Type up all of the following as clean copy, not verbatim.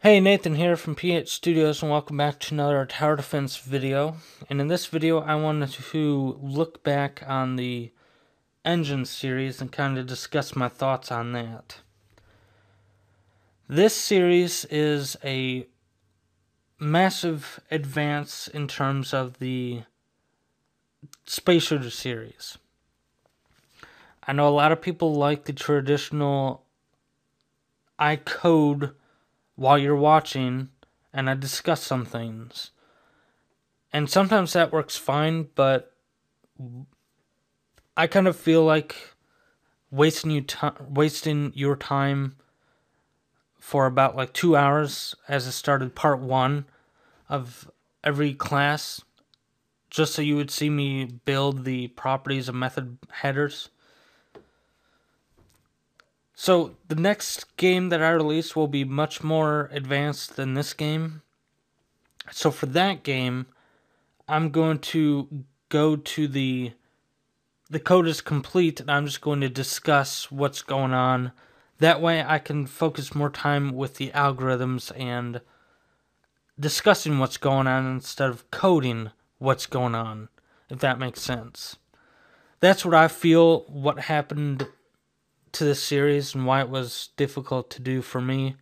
Hey, Nathan here from PH Studios, and welcome back to another tower defense video. And in this video, I wanted to look back on the Engine series and kind of discuss my thoughts on that. This series is a massive advance in terms of the Space Shooter series. I know a lot of people like the traditional I code while you're watching and I discuss some things. And sometimes that works fine, but I kind of feel like wasting your time for about like 2 hours as I started part 1 of every class just so you would see me build the properties of method headers. So the next game that I release will be much more advanced than this game. So for that game, I'm going to go to the code is complete, and I'm just going to discuss what's going on. That way I can focus more time with the algorithms and discussing what's going on instead of coding what's going on, if that makes sense. That's what I feel what happened to this series and why it was difficult to do for me.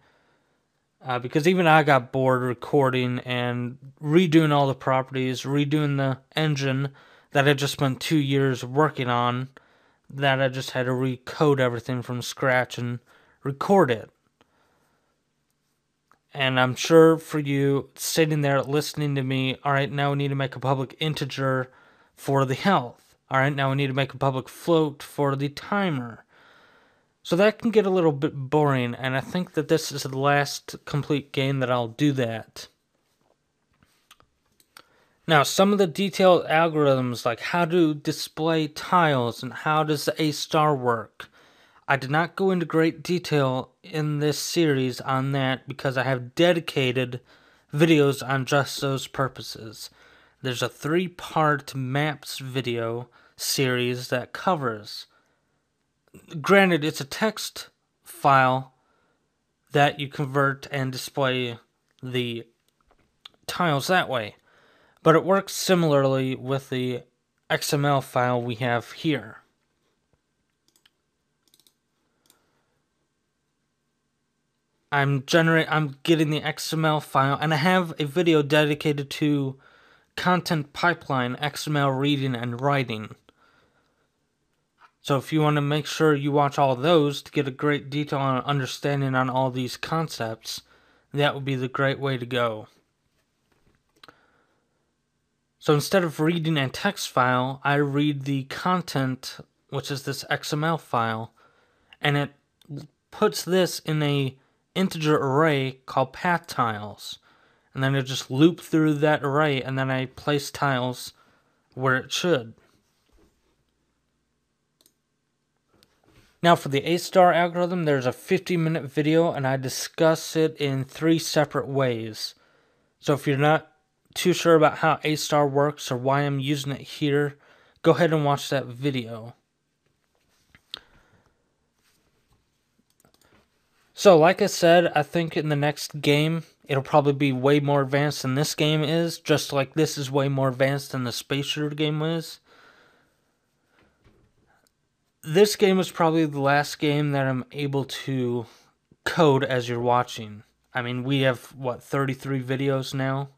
Because even I got bored recording and redoing all the properties, redoing the engine that I just spent 2 years working on, that I just had to recode everything from scratch and record it. And I'm sure for you sitting there listening to me, alright, now we need to make a public integer for the health. Alright, now we need to make a public float for the timer. So that can get a little bit boring, and I think that this is the last complete game that I'll do that. Now, some of the detailed algorithms, like how to display tiles and how does the A* work, I did not go into great detail in this series on that because I have dedicated videos on just those purposes. There's a 3-part maps video series that covers. Granted, it's a text file that you convert and display the tiles that way. But it works similarly with the XML file we have here. I'm getting the XML file, and I have a video dedicated to content pipeline, XML reading and writing. So if you want to make sure you watch all of those to get a great detail and understanding on all these concepts, that would be the great way to go. So instead of reading a text file, I read the content, which is this XML file, and it puts this in a integer array called path tiles. And then I just loop through that array, and then I place tiles where it should. Now for the A* algorithm, there's a 50-minute video, and I discuss it in 3 separate ways. So if you're not too sure about how A* works or why I'm using it here, go ahead and watch that video. So like I said, I think in the next game, it'll probably be way more advanced than this game is, just like this is way more advanced than the Space Shooter game is. This game is probably the last game that I'm able to code as you're watching. I mean, we have, 33 videos now?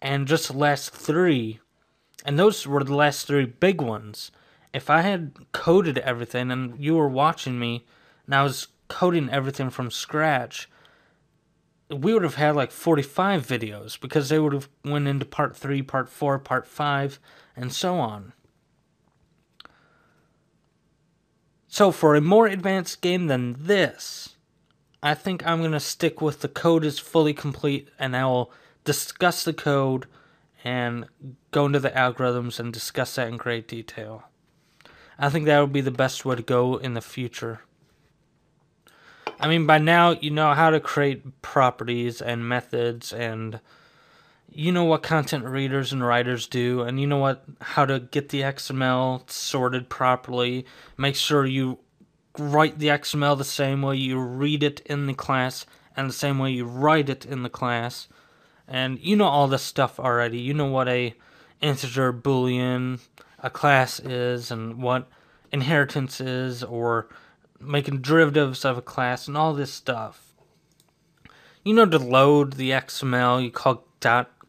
And just the last 3, and those were the last 3 big ones. If I had coded everything and you were watching me and I was coding everything from scratch, we would have had like 45 videos because they would have went into part 3, part 4, part 5, and so on. So for a more advanced game than this, I think I'm going to stick with the code is fully complete, and I will discuss the code and go into the algorithms and discuss that in great detail. I think that would be the best way to go in the future. I mean, by now, you know how to create properties and methods, and you know what content readers and writers do, and you know how to get the XML sorted properly. Make sure you write the XML the same way you read it in the class and the same way you write it in the class. And you know all this stuff already. You know what a integer, boolean, a class is, and what inheritance is, or making derivatives of a class, and all this stuff. You know to load the XML, you call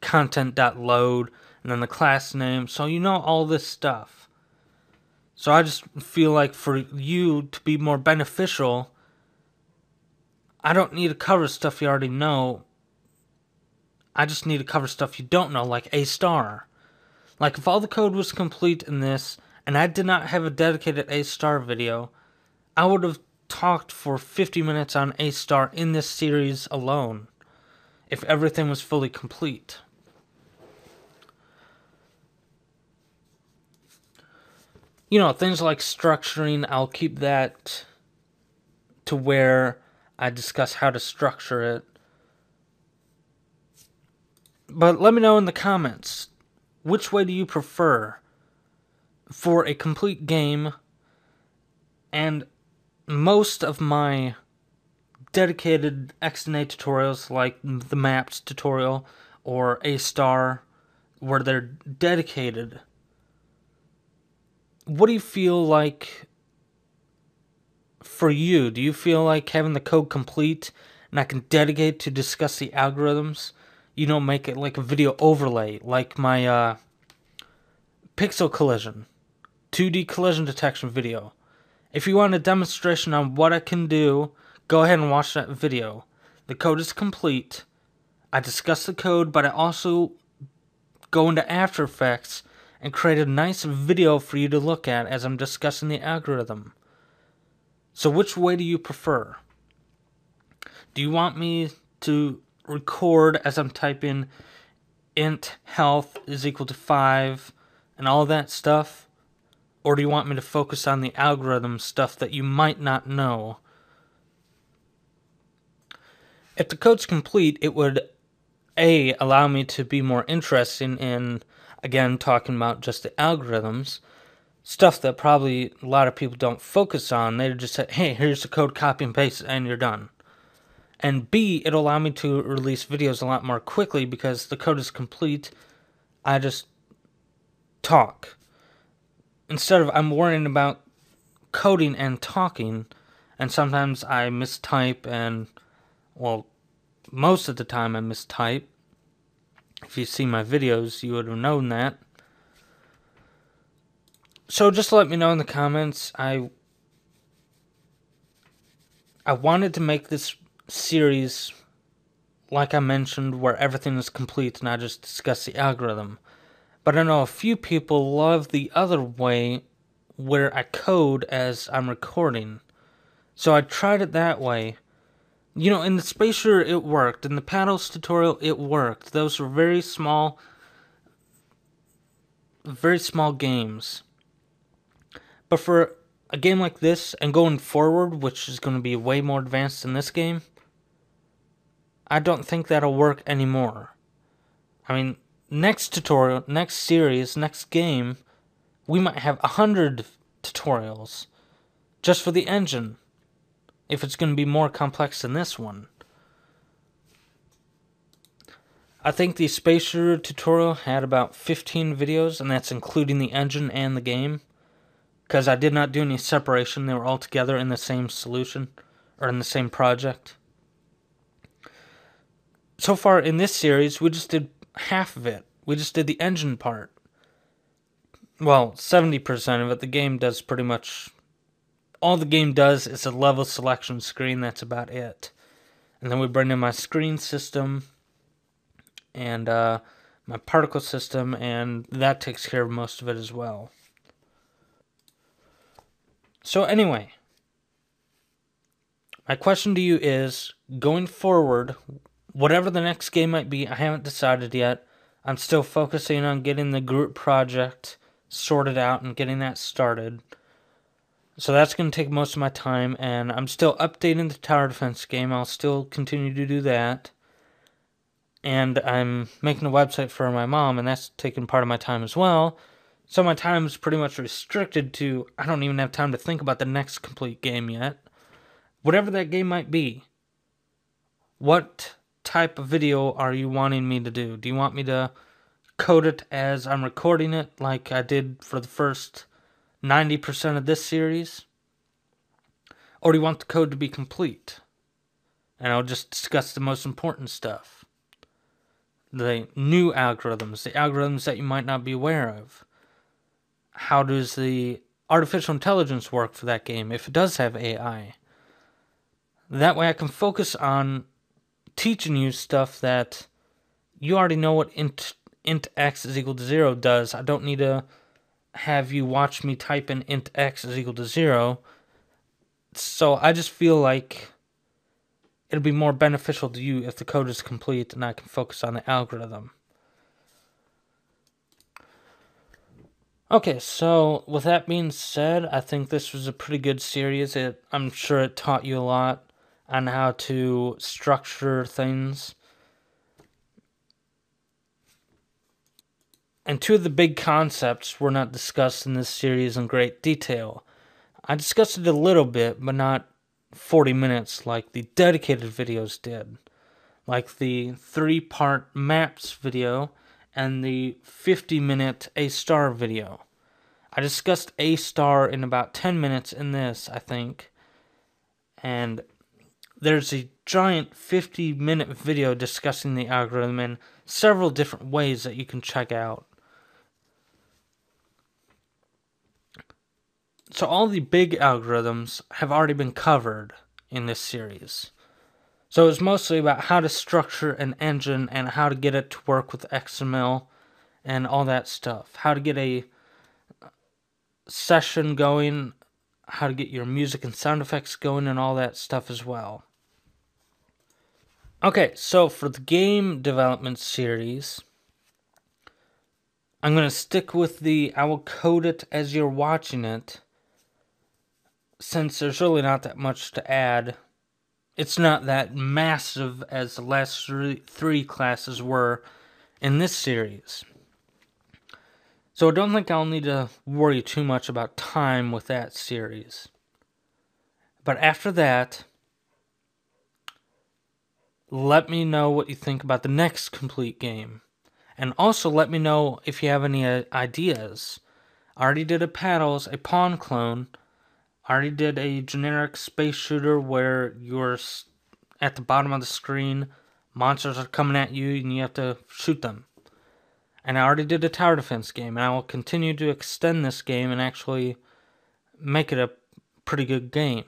content.load, and then the class name, so you know all this stuff. So I just feel like for you to be more beneficial, I don't need to cover stuff you already know. I just need to cover stuff you don't know, like A star. Like if all the code was complete in this, and I did not have a dedicated A star video, I would have talked for 50 minutes on A star in this series alone, if everything was fully complete. You know, things like structuring, I'll keep that to where I discuss how to structure it. But let me know in the comments, which way do you prefer for a complete game? And most of my dedicated XNA tutorials, like the maps tutorial or A star, where they're dedicated, what do you feel like for you? Do you feel like having the code complete and I can dedicate to discuss the algorithms? You know, make it like a video overlay, like my pixel collision, 2D collision detection video. If you want a demonstration on what I can do, go ahead and watch that video. The code is complete. I discuss the code, but I also go into After Effects and create a nice video for you to look at as I'm discussing the algorithm. So which way do you prefer? Do you want me to record as I'm typing int health is equal to 5 and all that stuff? Or do you want me to focus on the algorithm stuff that you might not know? If the code's complete, it would allow me to be more interested in, again, talking about just the algorithms, stuff that probably a lot of people don't focus on. They just say, hey, here's the code, copy and paste, and you're done. And B, it'll allow me to release videos a lot more quickly because the code is complete. I just talk. Instead of I'm worrying about coding and talking, and sometimes I mistype and, well, most of the time I mistype. If you see my videos, you would have known that. So just let me know in the comments. I wanted to make this series, like I mentioned, where everything is complete and I just discuss the algorithm. But I know a few people love the other way, where I code as I'm recording. So I tried it that way. You know, in the Spacer it worked. In the paddles tutorial it worked. Those were very small games. But for a game like this, and going forward, which is going to be way more advanced than this game, I don't think that'll work anymore. I mean, next tutorial, next series, next game, we might have 100 tutorials just for the engine, if it's going to be more complex than this one. I think the Spacer tutorial had about 15 videos, and that's including the engine and the game, because I did not do any separation. They were all together in the same solution, or in the same project. So far in this series, we just did half of it. We just did the engine part. Well, 70% of it. The game does pretty much... all the game does is a level selection screen. That's about it. And then we bring in my screen system and my particle system, and that takes care of most of it as well. So anyway, my question to you is, going forward, whatever the next game might be, I haven't decided yet. I'm still focusing on getting the group project sorted out and getting that started. So that's going to take most of my time, and I'm still updating the tower defense game. I'll still continue to do that. And I'm making a website for my mom, and that's taking part of my time as well. So my time is pretty much restricted to, I don't even have time to think about the next complete game yet. Whatever that game might be, what type of video are you wanting me to do? Do you want me to code it as I'm recording it, like I did for the first 90% of this series? Or do you want the code to be complete? And I'll just discuss the most important stuff. The new algorithms, the algorithms that you might not be aware of. How does the artificial intelligence work for that game if it does have AI? That way I can focus on teaching you stuff that you already know what int x is equal to 0 does. I don't need to have you watch me type in int x is equal to 0. So I just feel like it'll be more beneficial to you if the code is complete and I can focus on the algorithm. Okay, so with that being said, I think this was a pretty good series. I'm sure it taught you a lot on how to structure things. And two of the big concepts were not discussed in this series in great detail. I discussed it a little bit, but not 40 minutes like the dedicated videos did. Like the 3-part maps video and the 50-minute A-star video. I discussed A-star in about 10 minutes in this, I think. And there's a giant 50-minute video discussing the algorithm in several different ways that you can check out. So all the big algorithms have already been covered in this series. So it's mostly about how to structure an engine and how to get it to work with XML and all that stuff. How to get a session going, how to get your music and sound effects going and all that stuff as well. Okay, so for the game development series, I'm going to stick with I will code it as you're watching it, since there's really not that much to add. It's not that massive as the last three classes were in this series. So I don't think I'll need to worry too much about time with that series. But after that, let me know what you think about the next complete game. And also let me know if you have any ideas. I already did a Paddles, a Pawn clone. I already did a generic space shooter where you're at the bottom of the screen, monsters are coming at you and you have to shoot them. And I already did a tower defense game, and I will continue to extend this game and actually make it a pretty good game.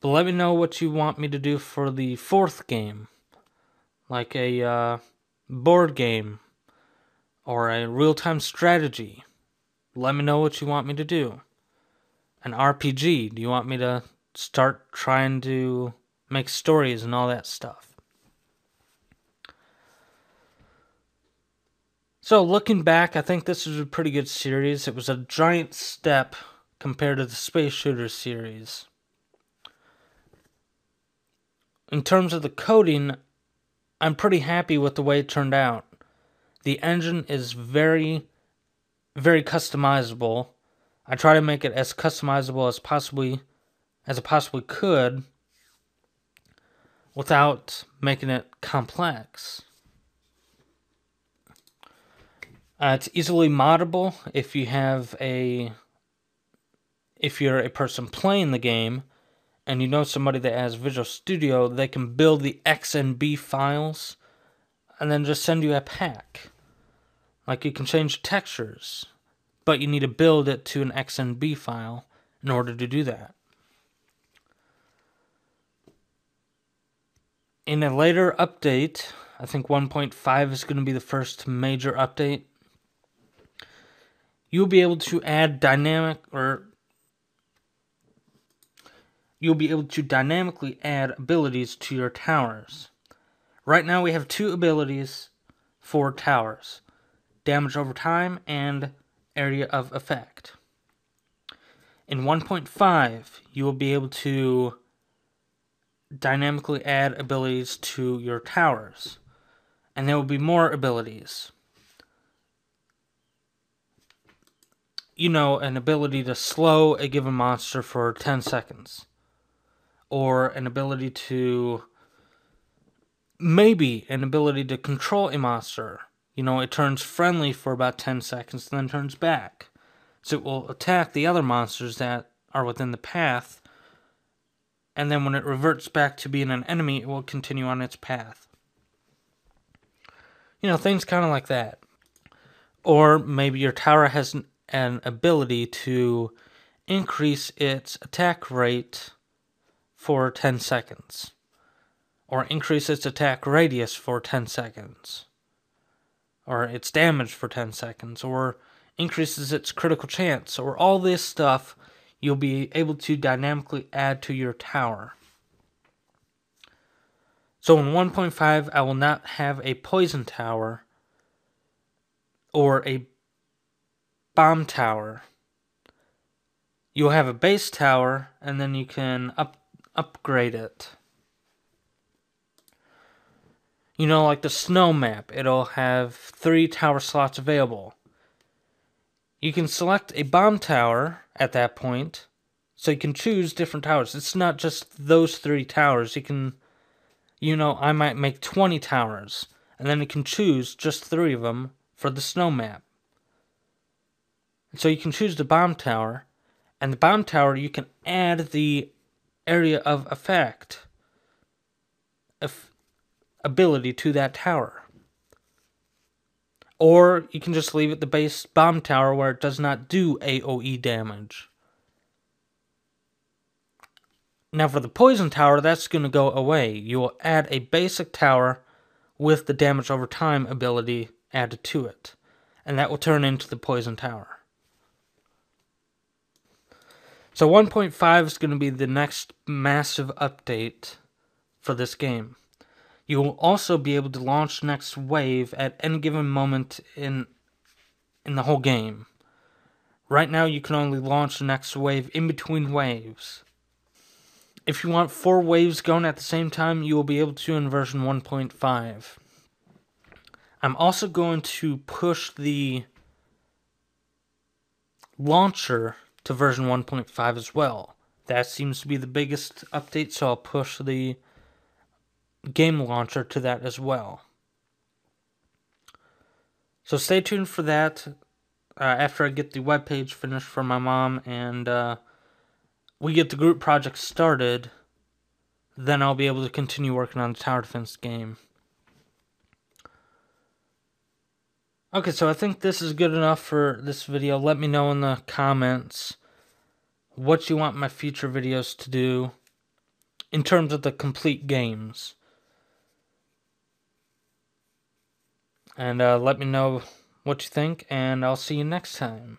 But let me know what you want me to do for the fourth game, like a board game or a real-time strategy. Let me know what you want me to do. An RPG, do you want me to start trying to make stories and all that stuff? So looking back, I think this was a pretty good series. It was a giant step compared to the Space Shooter series. In terms of the coding, I'm pretty happy with the way it turned out. The engine is very, very customizable. I try to make it as customizable as I possibly could without making it complex. It's easily moddable if you're a person playing the game and you know somebody that has Visual Studio. They can build the XNB files and then just send you a pack. Like, you can change textures, but you need to build it to an XNB file in order to do that. In a later update, I think 1.5 is going to be the first major update, you'll be able to dynamically add abilities to your towers. Right now we have 2 abilities for towers: damage over time and area of effect. In 1.5, you will be able to dynamically add abilities to your towers, and there will be more abilities. an ability to slow a given monster for 10 seconds. Or an ability to... maybe an ability to control a monster. It turns friendly for about 10 seconds, and then turns back. So it will attack the other monsters that are within the path, and then when it reverts back to being an enemy, it will continue on its path. Things kind of like that. Or maybe your tower has an ability to increase its attack rate for 10 seconds. Or increase its attack radius for 10 seconds. Or its damage for 10 seconds. Or increases its critical chance. Or all this stuff you'll be able to dynamically add to your tower. So in 1.5, I will not have a poison tower or a bomb tower. You'll have a base tower, and then you can upgrade it. Like the snow map, it'll have 3 tower slots available. You can select a bomb tower at that point, so you can choose different towers. It's not just those 3 towers. You can, I might make 20 towers, and then you can choose just 3 of them for the snow map. So you can choose the bomb tower, and the bomb tower you can add the area of effect ability to that tower. Or you can just leave it the base bomb tower where it does not do AoE damage. Now for the poison tower, that's going to go away. You will add a basic tower with the damage over time ability added to it. And that will turn into the poison tower. So 1.5 is going to be the next massive update for this game. You will also be able to launch next wave at any given moment in the whole game. Right now you can only launch the next wave in between waves. If you want 4 waves going at the same time, you will be able to in version 1.5. I'm also going to push the launcher to version 1.5 as well. That seems to be the biggest update, so I'll push the game launcher to that as well. So stay tuned for that after I get the webpage finished for my mom and we get the group project started. Then I'll be able to continue working on the tower defense game. Okay, so I think this is good enough for this video. Let me know in the comments what you want my future videos to do in terms of the complete games. And let me know what you think, and I'll see you next time.